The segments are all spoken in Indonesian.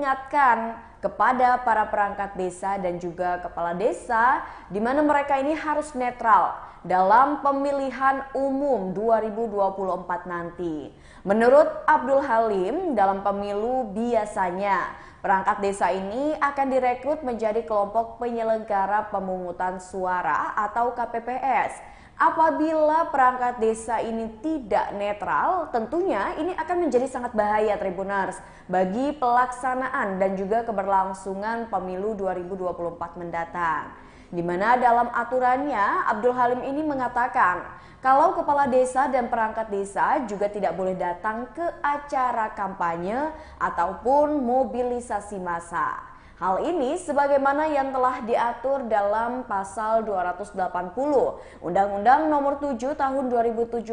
mengingatkan kepada para perangkat desa dan juga kepala desa di mana mereka ini harus netral dalam pemilihan umum 2024 nanti. Menurut Abdul Halim, dalam pemilu biasanya perangkat desa ini akan direkrut menjadi kelompok penyelenggara pemungutan suara atau KPPS. Apabila perangkat desa ini tidak netral, tentunya ini akan menjadi sangat bahaya Tribuners bagi pelaksanaan dan juga keberlangsungan pemilu 2024 mendatang. Di mana dalam aturannya Abdul Halim ini mengatakan kalau kepala desa dan perangkat desa juga tidak boleh datang ke acara kampanye ataupun mobilisasi massa. Hal ini sebagaimana yang telah diatur dalam pasal 280 Undang-Undang Nomor 7 Tahun 2017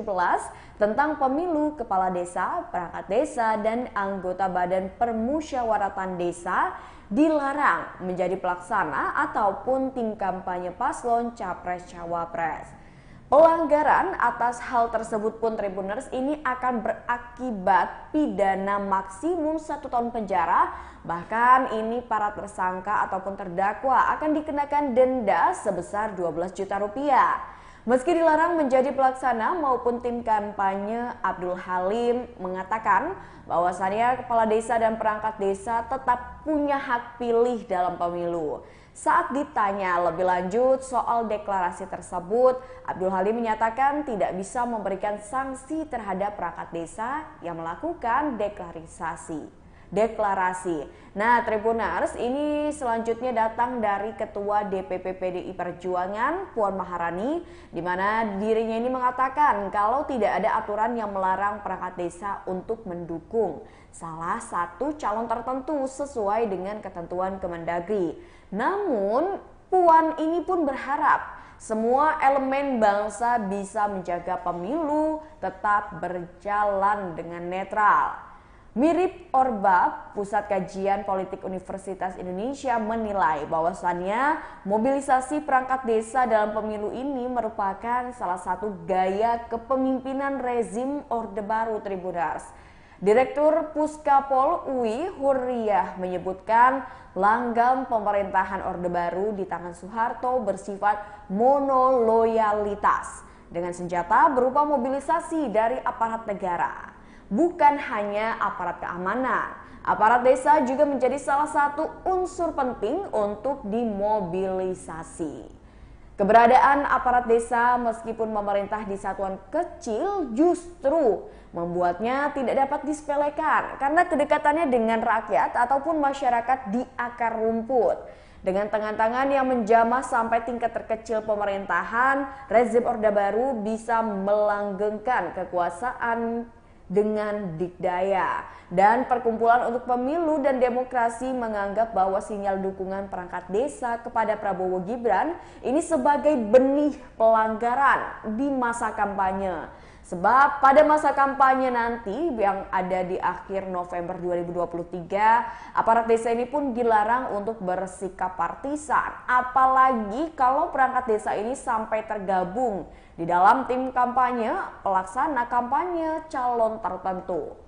tentang Pemilu Kepala Desa, Perangkat Desa, dan Anggota Badan Permusyawaratan Desa dilarang menjadi pelaksana ataupun tim kampanye paslon Capres-Cawapres. Pelanggaran atas hal tersebut pun Tribuners ini akan berakibat pidana maksimum 1 tahun penjara. Bahkan ini para tersangka ataupun terdakwa akan dikenakan denda sebesar 12 juta rupiah. Meski dilarang menjadi pelaksana maupun tim kampanye, Abdul Halim mengatakan bahwasannya kepala desa dan perangkat desa tetap punya hak pilih dalam pemilu. Saat ditanya lebih lanjut soal deklarasi tersebut, Abdul Halim menyatakan tidak bisa memberikan sanksi terhadap perangkat desa yang melakukan deklarasi. Nah, Tribuners, ini selanjutnya datang dari Ketua DPP PDI Perjuangan, Puan Maharani, di mana dirinya ini mengatakan kalau tidak ada aturan yang melarang perangkat desa untuk mendukung salah satu calon tertentu sesuai dengan ketentuan Kemendagri. Namun, Puan ini pun berharap semua elemen bangsa bisa menjaga pemilu tetap berjalan dengan netral. Mirip Orbab, Pusat Kajian Politik Universitas Indonesia menilai bahwasannya mobilisasi perangkat desa dalam pemilu ini merupakan salah satu gaya kepemimpinan rezim Orde Baru Tribuners. Direktur Puskapol UI Hurriyah menyebutkan langgam pemerintahan Orde Baru di tangan Soeharto bersifat monoloyalitas dengan senjata berupa mobilisasi dari aparat negara. Bukan hanya aparat keamanan, aparat desa juga menjadi salah satu unsur penting untuk dimobilisasi. Keberadaan aparat desa meskipun memerintah di satuan kecil justru membuatnya tidak dapat disepelekan karena kedekatannya dengan rakyat ataupun masyarakat di akar rumput. Dengan tangan-tangan yang menjamah sampai tingkat terkecil pemerintahan, rezim Orde Baru bisa melanggengkan kekuasaan dengan dikdaya. Dan Perkumpulan untuk Pemilu dan Demokrasi menganggap bahwa sinyal dukungan perangkat desa kepada Prabowo Gibran ini sebagai benih pelanggaran di masa kampanye. Sebab pada masa kampanye nanti yang ada di akhir November 2023, aparat desa ini pun dilarang untuk bersikap partisan. Apalagi kalau perangkat desa ini sampai tergabung di dalam tim kampanye pelaksana kampanye calon tertentu.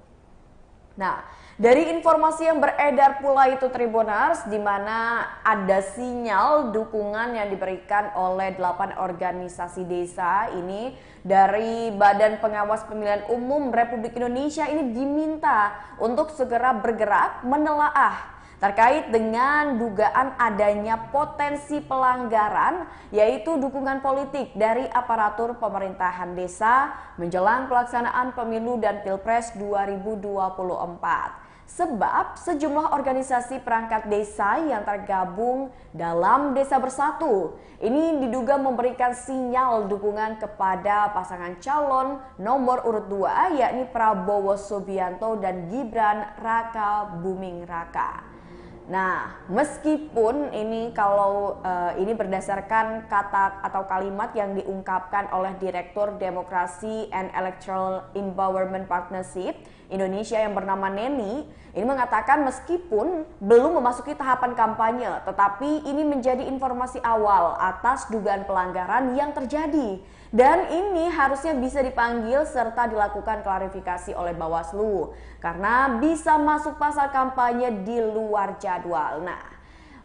Nah, dari informasi yang beredar pula itu Tribuners, di mana ada sinyal dukungan yang diberikan oleh 8 organisasi desa ini dari Badan Pengawas Pemilihan Umum Republik Indonesia ini diminta untuk segera bergerak menelaah terkait dengan dugaan adanya potensi pelanggaran yaitu dukungan politik dari aparatur pemerintahan desa menjelang pelaksanaan pemilu dan Pilpres 2024. Sebab sejumlah organisasi perangkat desa yang tergabung dalam Desa Bersatu ini diduga memberikan sinyal dukungan kepada pasangan calon nomor urut 2 yakni Prabowo Subianto dan Gibran Raka Buming Raka. Nah, meskipun ini kalau ini berdasarkan kata atau kalimat yang diungkapkan oleh Direktur Demokrasi and Electoral Empowerment Partnership Indonesia yang bernama Neni, ini mengatakan meskipun belum memasuki tahapan kampanye, tetapi ini menjadi informasi awal atas dugaan pelanggaran yang terjadi Dan ini harusnya bisa dipanggil serta dilakukan klarifikasi oleh Bawaslu karena bisa masuk pasal kampanye di luar jadwal.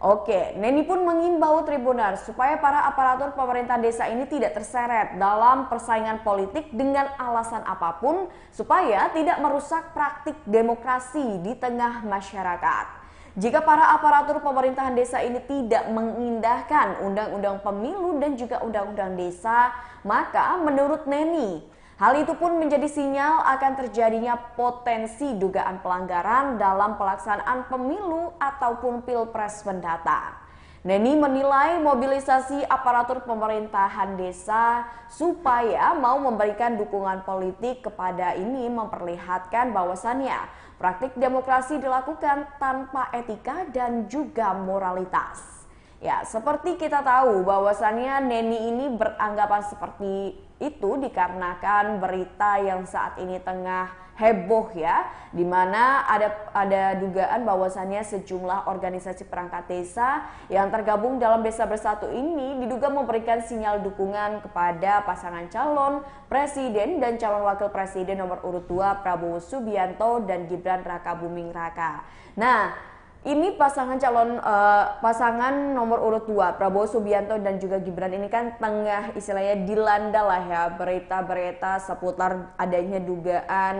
Oke, Neni pun mengimbau Tribuners supaya para aparatur pemerintah desa ini tidak terseret dalam persaingan politik dengan alasan apapun supaya tidak merusak praktik demokrasi di tengah masyarakat. Jika para aparatur pemerintahan desa ini tidak mengindahkan undang-undang pemilu dan juga undang-undang desa, maka menurut Neni, hal itu pun menjadi sinyal akan terjadinya potensi dugaan pelanggaran dalam pelaksanaan pemilu ataupun pilpres mendatang. Neni menilai mobilisasi aparatur pemerintahan desa supaya mau memberikan dukungan politik kepada ini memperlihatkan bahwasannya praktik demokrasi dilakukan tanpa etika dan juga moralitas. Ya, seperti kita tahu bahwasannya Neni ini beranggapan seperti itu dikarenakan berita yang saat ini tengah heboh ya, di mana ada dugaan bahwasannya sejumlah organisasi perangkat desa yang tergabung dalam Desa Bersatu ini diduga memberikan sinyal dukungan kepada pasangan calon presiden dan calon wakil presiden nomor urut 2 Prabowo Subianto dan Gibran Rakabuming Raka. Ini pasangan nomor urut 2 Prabowo Subianto dan juga Gibran ini kan tengah istilahnya dilanda lah ya berita-berita seputar adanya dugaan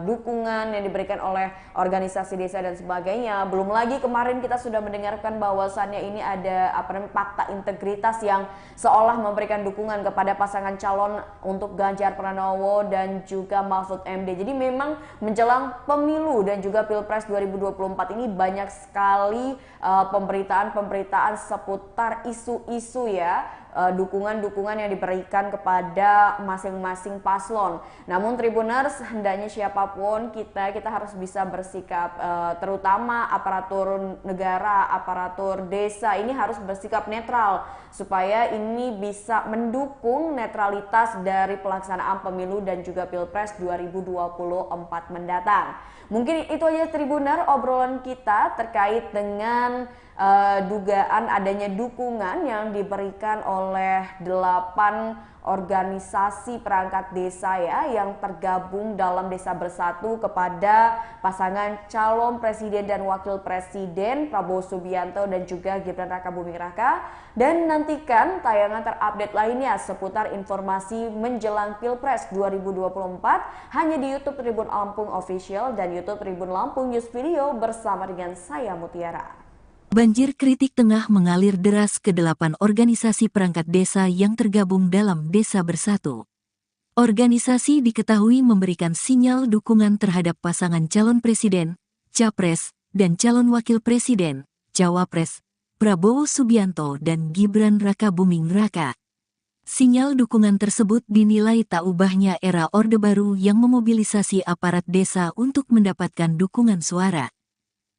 dukungan yang diberikan oleh organisasi desa dan sebagainya. Belum lagi kemarin kita sudah mendengarkan bahwasannya ini ada fakta integritas yang seolah memberikan dukungan kepada pasangan calon untuk Ganjar Pranowo dan juga Mahfud MD. Jadi memang menjelang pemilu dan juga Pilpres 2024 ini banyak sekali pemberitaan seputar isu-isu ya, dukungan-dukungan yang diberikan kepada masing-masing paslon. Namun Tribuners, hendaknya siapapun kita harus bisa bersikap, terutama aparatur negara, aparatur desa ini harus bersikap netral supaya ini bisa mendukung netralitas dari pelaksanaan pemilu dan juga Pilpres 2024 mendatang. Mungkin itu aja Tribuner obrolan kita terkait dengan dugaan adanya dukungan yang diberikan oleh 8 organisasi perangkat desa ya yang tergabung dalam Desa Bersatu kepada pasangan calon presiden dan wakil presiden Prabowo Subianto dan juga Gibran Rakabuming Raka. Dan nantikan tayangan terupdate lainnya seputar informasi menjelang Pilpres 2024 hanya di YouTube Tribun Lampung Official dan YouTube Tribun Lampung News Video bersama dengan saya Mutiara. Banjir kritik tengah mengalir deras ke 8 organisasi perangkat desa yang tergabung dalam Desa Bersatu. Organisasi diketahui memberikan sinyal dukungan terhadap pasangan calon presiden, capres, dan calon wakil presiden, cawapres, Prabowo Subianto dan Gibran Rakabuming Raka. Sinyal dukungan tersebut dinilai tak ubahnya era Orde Baru yang memobilisasi aparat desa untuk mendapatkan dukungan suara.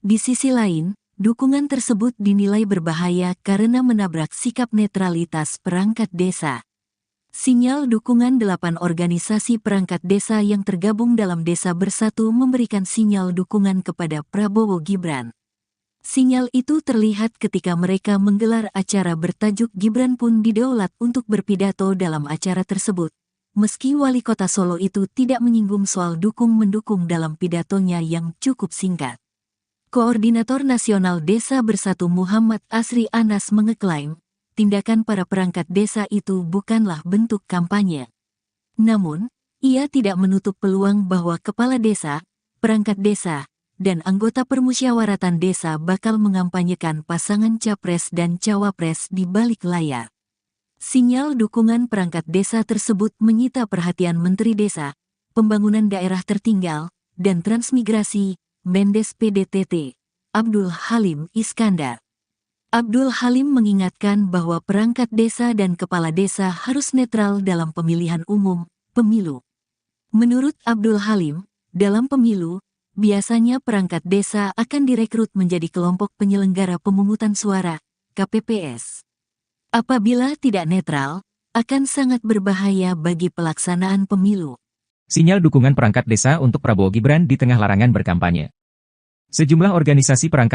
Di sisi lain, dukungan tersebut dinilai berbahaya karena menabrak sikap netralitas perangkat desa. Sinyal dukungan 8 organisasi perangkat desa yang tergabung dalam Desa Bersatu memberikan sinyal dukungan kepada Prabowo Gibran. Sinyal itu terlihat ketika mereka menggelar acara bertajuk Gibran pun didaulat untuk berpidato dalam acara tersebut. Meski wali kota Solo itu tidak menyinggung soal dukung-mendukung dalam pidatonya yang cukup singkat. Koordinator Nasional Desa Bersatu Muhammad Asri Anas mengeklaim, tindakan para perangkat desa itu bukanlah bentuk kampanye. Namun, ia tidak menutup peluang bahwa kepala desa, perangkat desa, dan anggota permusyawaratan desa bakal mengampanyekan pasangan capres dan cawapres di balik layar. Sinyal dukungan perangkat desa tersebut menyita perhatian Menteri Desa, Pembangunan Daerah Tertinggal, dan Transmigrasi, Mendes PDTT, Abdul Halim Iskandar. Abdul Halim mengingatkan bahwa perangkat desa dan kepala desa harus netral dalam pemilihan umum, pemilu. Menurut Abdul Halim, dalam pemilu, biasanya perangkat desa akan direkrut menjadi kelompok penyelenggara pemungutan suara, KPPS. Apabila tidak netral, akan sangat berbahaya bagi pelaksanaan pemilu. Sinyal dukungan perangkat desa untuk Prabowo Gibran di tengah larangan berkampanye. Sejumlah organisasi perangkat